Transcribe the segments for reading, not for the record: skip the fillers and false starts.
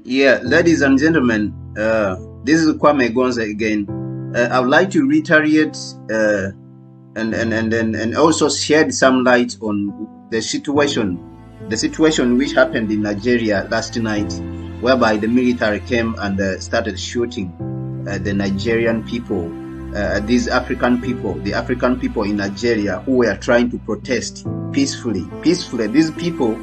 Yeah, ladies and gentlemen, this is Kwame Gonza again. I would like to reiterate and also shed some light on the situation which happened in Nigeria last night, whereby the military came and started shooting the Nigerian people, these African people, the African people in Nigeria who were trying to protest peacefully. These people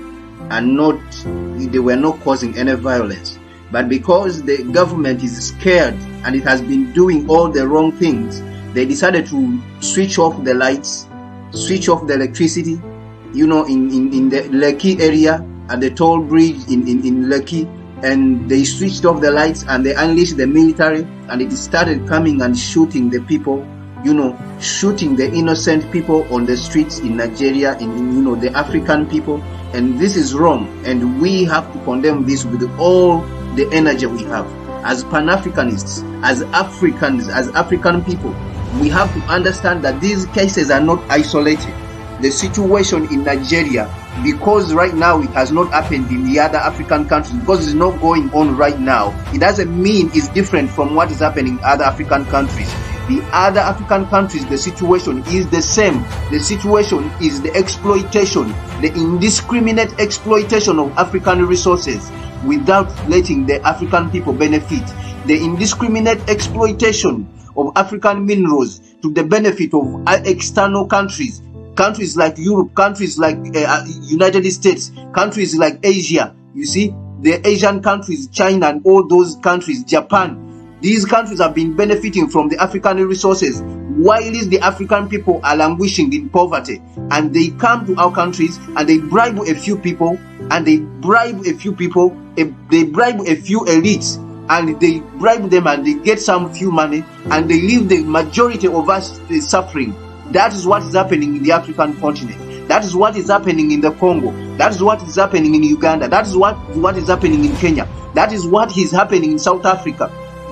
they were not causing any violence, but because the government is scared and it has been doing all the wrong things, they decided to switch off the lights, switch off the electricity, in the Lekki area, at the toll bridge in Lekki, and they switched off the lights and they unleashed the military, and it started coming and shooting the people, shooting the innocent people on the streets in Nigeria, in the African people. And this is wrong, and we have to condemn this with all the energy we have. As Pan-Africanists, as Africans, as African people, we have to understand that these cases are not isolated. The situation in Nigeria, because right now it has not happened in the other African countries, because it's not going on right now, it doesn't mean it's different from what is happening in other African countries. The other African countries, the situation is the same. The situation is the exploitation, the indiscriminate exploitation of African resources without letting the African people benefit. The indiscriminate exploitation of African minerals to the benefit of external countries. Countries like Europe, countries like United States, countries like Asia. You see, the Asian countries, China and all those countries, Japan. These countries have been benefiting from the African resources, while the African people are languishing in poverty. And they come to our countries and they bribe a few people, they bribe a few elites, and they bribe them and they get some few money, and they leave the majority of us suffering. That is what is happening in the African continent. That is what is happening in the Congo. That is what is happening in Uganda. That is what is happening in Kenya. That is what is happening in South Africa.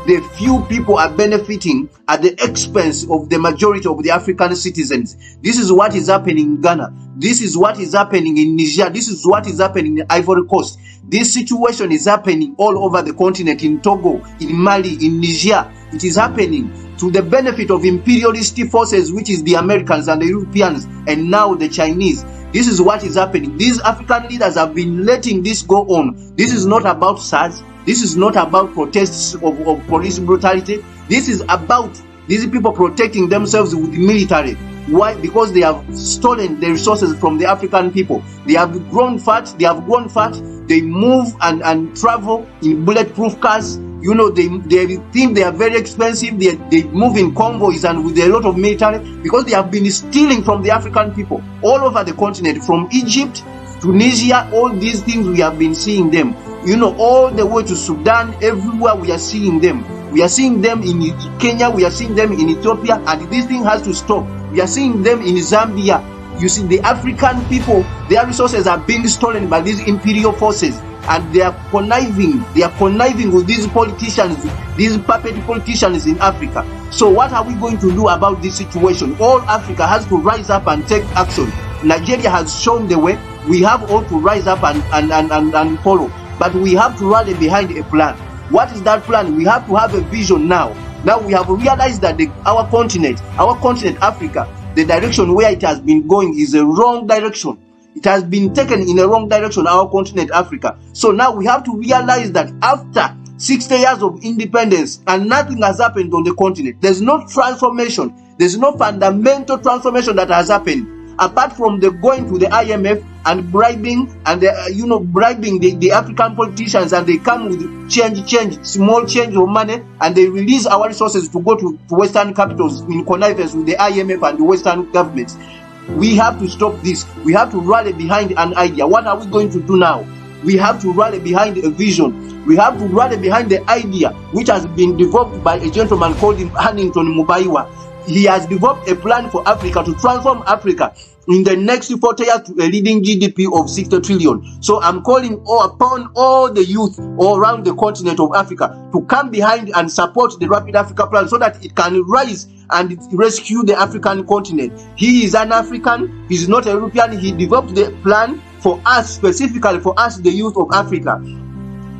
The few people are benefiting at the expense of the majority of the African citizens. This is what is happening in Ghana. This is what is happening in Niger. This is what is happening in Ivory Coast. This situation is happening all over the continent, in Togo, in Mali, in Niger. It is happening to the benefit of imperialist forces, which is the Americans and the Europeans, and now the Chinese. This is what is happening. These African leaders have been letting this go on. This is not about SARS. This is not about protests of police brutality. This is about these people protecting themselves with the military. Why? Because they have stolen the resources from the African people. They have grown fat. They move and travel in bulletproof cars. They think they are very expensive. They move in convoys and with a lot of military, because they have been stealing from the African people all over the continent, from Egypt, Tunisia, all these things we have been seeing them. All the way to Sudan, everywhere we are seeing them. We are seeing them in Kenya, we are seeing them in Ethiopia, and this thing has to stop. We are seeing them in Zambia. You see, the African people, their resources are being stolen by these imperial forces, and they are conniving with these politicians, these puppet politicians in Africa. So what are we going to do about this situation? All Africa has to rise up and take action. Nigeria has shown the way. We have all to rise up and follow. But we have to rally behind a plan. What is that plan? We have to have a vision now. Now we have realized that our continent, Africa, the direction where it has been going is a wrong direction. It has been taken in a wrong direction, our continent, Africa. So now we have to realize that after 60 years of independence and nothing has happened on the continent, there's no transformation, there's no fundamental transformation that has happened, apart from the going to the IMF and bribing and bribing the African politicians, and they come with small change of money, and they release our resources to go to Western capitals in connivance with the IMF and the Western governments. We have to stop this. We have to rally behind an idea. What are we going to do now? We have to rally behind a vision. We have to rally behind the idea which has been developed by a gentleman called Huntington Mubaiwa. He has developed a plan for Africa to transform Africa in the next 40 years to a leading GDP of 60 trillion. So I'm calling upon all the youth all around the continent of Africa to come behind and support the Rapid Africa plan, so that it can rise and rescue the African continent. He is an African, he's not a European. He developed the plan for us, specifically for us, the youth of Africa.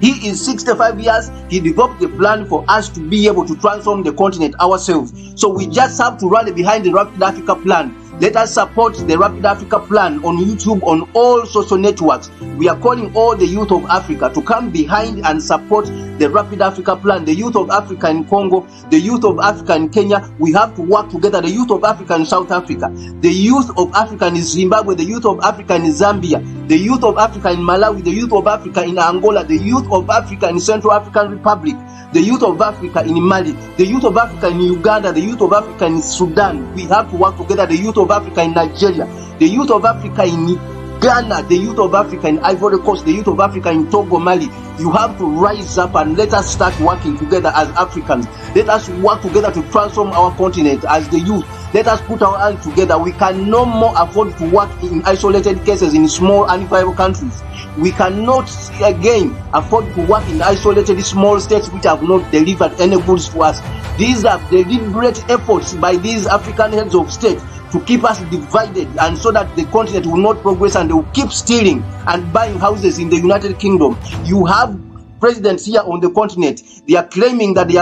He is 65 years. He developed a plan for us to be able to transform the continent ourselves. So we just have to rally behind the Rapid Africa plan. Let us support the Rapid Africa plan on YouTube, on all social networks. We are calling all the youth of Africa to come behind and support the Rapid Africa plan. The youth of Africa in Congo, the youth of Africa in Kenya, we have to work together. The youth of Africa in South Africa, the youth of Africa in Zimbabwe, the youth of Africa in Zambia, the youth of Africa in Malawi, the youth of Africa in Angola, the youth of Africa in Central African Republic, the youth of Africa in Mali, the youth of Africa in Uganda, the youth of Africa in Sudan. We have to work together. The youth of Africa in Nigeria, the youth of Africa in Ghana, the youth of Africa in Ivory Coast, the youth of Africa in Togo, Mali. You have to rise up and let us start working together as Africans. Let us work together to transform our continent as the youth. Let us put our hands together. We can no more afford to work in isolated cases in small and unviable countries. We cannot again afford to work in isolated small states which have not delivered any goods to us. These are deliberate efforts by these African heads of state to keep us divided, and so that the continent will not progress, and they will keep stealing and buying houses in the United Kingdom. You have presidents here on the continent. They are claiming that they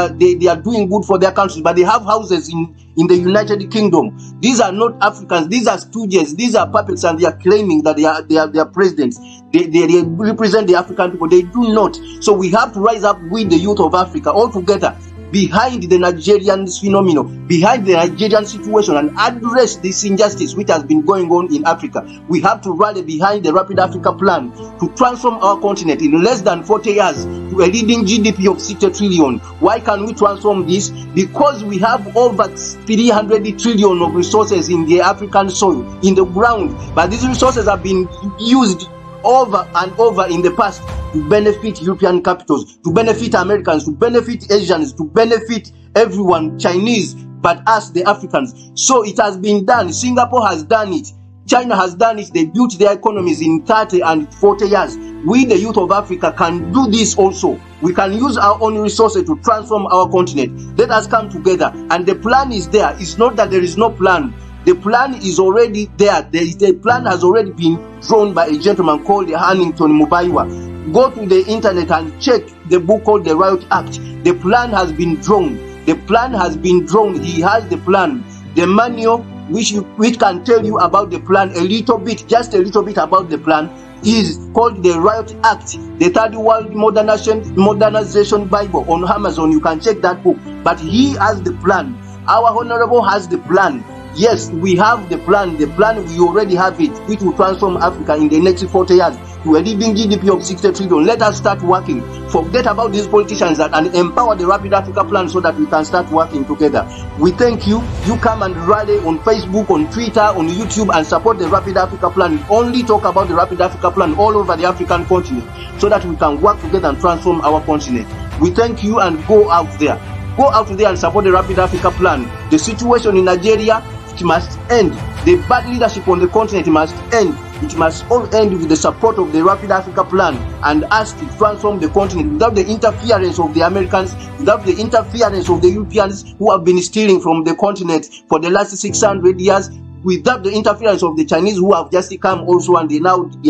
are doing good for their countries, but they have houses in the United Kingdom. These are not Africans. These are stooges. These are puppets, and they are claiming that they are presidents. They represent the African people. They do not. So we have to rise up with the youth of Africa all together behind the Nigerian phenomenon, behind the Nigerian situation, and address this injustice which has been going on in Africa. We have to rally behind the Rapid Africa plan to transform our continent in less than 40 years to a leading GDP of 60 trillion. Why can we transform this? Because we have over 300 trillion of resources in the African soil, in the ground, but these resources have been used over and over in the past to benefit European capitals, to benefit Americans, to benefit Asians, to benefit everyone, Chinese, but us, the Africans. So it has been done. Singapore has done it. China has done it. They built their economies in 30 and 40 years. We, the youth of Africa, can do this also. We can use our own resources to transform our continent. Let us come together. And the plan is there. It's not that there is no plan. The plan is already there. The plan has already been drawn by a gentleman called Hannington Mubaiwa. Go to the internet and check the book called The Riot Act. The plan has been drawn. The plan has been drawn. He has the plan. The manual which can tell you about the plan a little bit, just a little bit about the plan, is called The Riot Act, the Third World Modernization Bible on Amazon. You can check that book. But he has the plan. Our Honorable has the plan. Yes, we have the plan. The plan, we already have it, which will transform Africa in the next 40 years to a living GDP of 60 trillion. Let us start working. Forget about these politicians and empower the Rapid Africa plan so that we can start working together. We thank you. You come and rally on Facebook, on Twitter, on YouTube, and support the Rapid Africa plan. We only talk about the Rapid Africa plan all over the African continent so that we can work together and transform our continent. We thank you, and go out there. Go out there and support the Rapid Africa plan. The situation in Nigeria, it must end. The bad leadership on the continent must end. It must all end with the support of the Rapid Africa plan and us to transform the continent without the interference of the Americans, without the interference of the Europeans who have been stealing from the continent for the last 600 years, without the interference of the Chinese who have just come also and they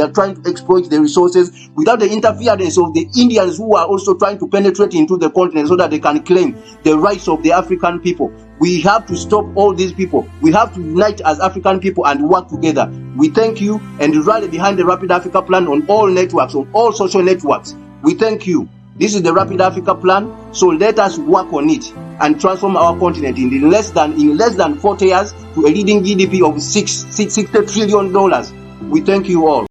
are trying to exploit the resources, without the interference of the Indians who are also trying to penetrate into the continent so that they can claim the rights of the African people. We have to stop all these people. We have to unite as African people and work together. We thank you, and rally behind the Rapid Africa plan on all networks, on all social networks. We thank you. This is the Rapid Africa plan, so let us work on it and transform our continent in less than 40 years to a leading GDP of $60 trillion. We thank you all.